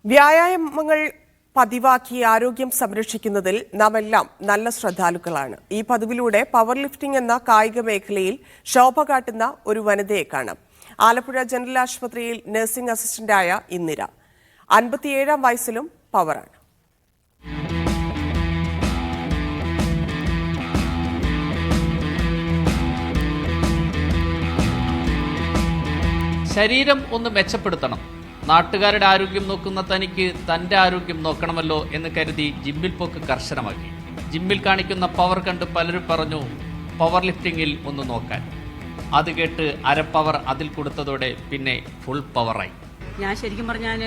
വ്യായാമങ്ങൾ പതിവാക്കി ആരോഗ്യം സംരക്ഷിക്കുന്നതിൽ നാമെല്ലാം നല്ല ശ്രദ്ധാലുക്കളാണ്. ഈ പതിവിലൂടെ പവർ ലിഫ്റ്റിംഗ് എന്ന കായിക മേഖലയിൽ ശോഭ കാട്ടുന്ന ഒരു വനിതയെ കാണാം. ആലപ്പുഴ ജനറൽ ആശുപത്രിയിൽ നഴ്സിംഗ് അസിസ്റ്റന്റായ ഇന്ദിര 57-ാം വയസ്സിലും പവറാണ്. ശരീരം ഒന്ന് മെച്ചപ്പെടുത്തണം. നാട്ടുകാരുടെ ആരോഗ്യം നോക്കുന്ന തനിക്ക് തന്റെ ആരോഗ്യം നോക്കണമല്ലോ എന്ന് കരുതി ജിമ്മിൽ പോക്ക് കർശനമാക്കി. ജിമ്മിൽ കാണിക്കുന്ന പവർ കണ്ട് പലരും പറഞ്ഞു പവർ ലിഫ്റ്റിംഗിൽ ഒന്ന് നോക്കാൻ. അത് കേട്ട് അരപ്പവർ അതിൽ കൊടുത്തതോടെ പിന്നെ ഫുൾ പവറായി. ഞാൻ ശരിക്കും പറഞ്ഞാൽ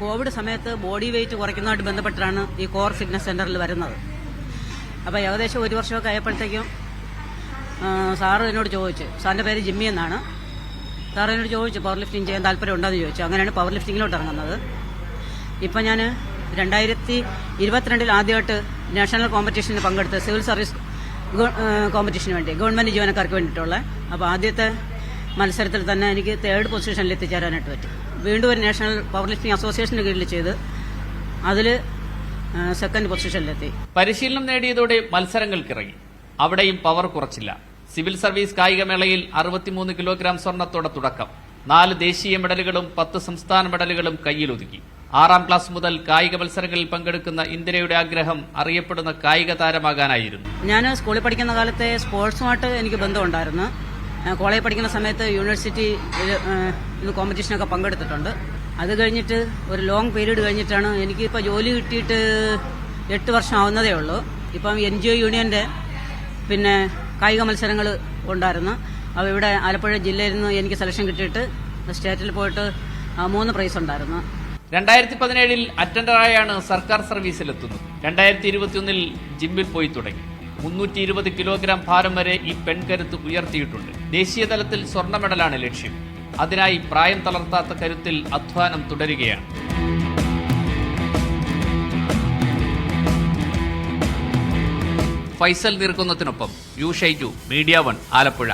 കോവിഡ് സമയത്ത് ബോഡി വെയിറ്റ് കുറയ്ക്കുന്നതായിട്ട് ബന്ധപ്പെട്ടാണ് ഈ കോർ ഫിറ്റ്നസ് സെന്ററിൽ വരുന്നത്. അപ്പോൾ ഏകദേശം 1 വർഷമൊക്കെ ആയപ്പോഴത്തേക്കും സാറ് എന്നോട് ചോദിച്ചു, സാറിൻ്റെ പേര് ജിമ്മി എന്നാണ്. സാർ എന്നോട് ചോദിച്ചു പവർ ലിഫ്റ്റിംഗ് ചെയ്യാൻ താല്പര്യം ഉണ്ടോയെന്ന് ചോദിച്ചു. അങ്ങനെയാണ് പവർ ലിഫ്റ്റിങ്ങിലോട്ട് ഇറങ്ങുന്നത്. ഇപ്പം ഞാൻ 2022 ആദ്യമായിട്ട് നാഷണൽ കോമ്പറ്റീഷനിൽ പങ്കെടുത്ത് സിവിൽ സർവീസ് കോമ്പറ്റീഷന് വേണ്ടി ഗവൺമെൻറ് ജീവനക്കാർക്ക് വേണ്ടിയിട്ടുള്ള. അപ്പോൾ ആദ്യത്തെ മത്സരത്തിൽ തന്നെ എനിക്ക് 3rd പൊസിഷനിൽ എത്തിച്ചേരാനായിട്ട് പറ്റി. വീണ്ടും ഒരു നാഷണൽ പവർ ലിഫ്റ്റിംഗ് അസോസിയേഷന് കീഴിൽ ചെയ്ത് അതിൽ 2nd പൊസിഷനിലെത്തി. പരിശീലനം നേടിയതോടെ മത്സരങ്ങൾക്കിറങ്ങി. അവിടെയും പവർ കുറച്ചില്ല. സിവിൽ സർവീസ് കായികമേളയിൽ 63 കിലോഗ്രാം സ്വർണത്തോടെ തുടക്കം. 4 ദേശീയ മെഡലുകളും 10 സംസ്ഥാന മെഡലുകളും കയ്യിലൊതുക്കി. 6ാം ക്ലാസ് മുതൽ കായിക മത്സരങ്ങളിൽ പങ്കെടുക്കുന്ന ഇന്ദിരയുടെ ആഗ്രഹം അറിയപ്പെടുന്ന കായിക താരമാകാനായിരുന്നു. ഞാൻ സ്കൂളിൽ പഠിക്കുന്ന കാലത്തെ സ്പോർട്സുമായിട്ട് എനിക്ക് ബന്ധമുണ്ടായിരുന്നു. കോളേജിൽ പഠിക്കുന്ന സമയത്ത് യൂണിവേഴ്സിറ്റി കോമ്പറ്റീഷനൊക്കെ പങ്കെടുത്തിട്ടുണ്ട്. അത് കഴിഞ്ഞിട്ട് ഒരു ലോങ് പീരീഡ് കഴിഞ്ഞിട്ടാണ് എനിക്കിപ്പോൾ ജോലി കിട്ടിയിട്ട് 8 വർഷം ആവുന്നതേ ഉള്ളൂ. ഇപ്പം NGO യൂണിയൻ്റെ പിന്നെ കായിക മത്സരങ്ങൾ ഉണ്ടായിരുന്നു. അപ്പോൾ ഇവിടെ ആലപ്പുഴ ജില്ലയിൽ നിന്ന് എനിക്ക് സെലക്ഷൻ കിട്ടിയിട്ട് സ്റ്റേറ്റിൽ പോയിട്ട് 3 പ്രൈസ് ഉണ്ടായിരുന്നു. 2017 അറ്റൻഡറായാണ് സർക്കാർ സർവീസിലെത്തുന്നത്. 2021 ജിമ്മിൽ പോയി തുടങ്ങി. 320 കിലോഗ്രാം ഭാരം വരെ ഈ പെൺകരുത്ത് ഉയർത്തിയിട്ടുണ്ട്. ദേശീയ തലത്തിൽ സ്വർണ്ണ മെഡലാണ് ലക്ഷ്യം. അതിനായി പ്രായം തളർത്താത്ത കരുത്തിൽ അധ്വാനം തുടരുകയാണ്. ഫൈസൽ നീർക്കുന്നതിനൊപ്പം യു ഷൈജു, മീഡിയ 1 ആലപ്പുഴ.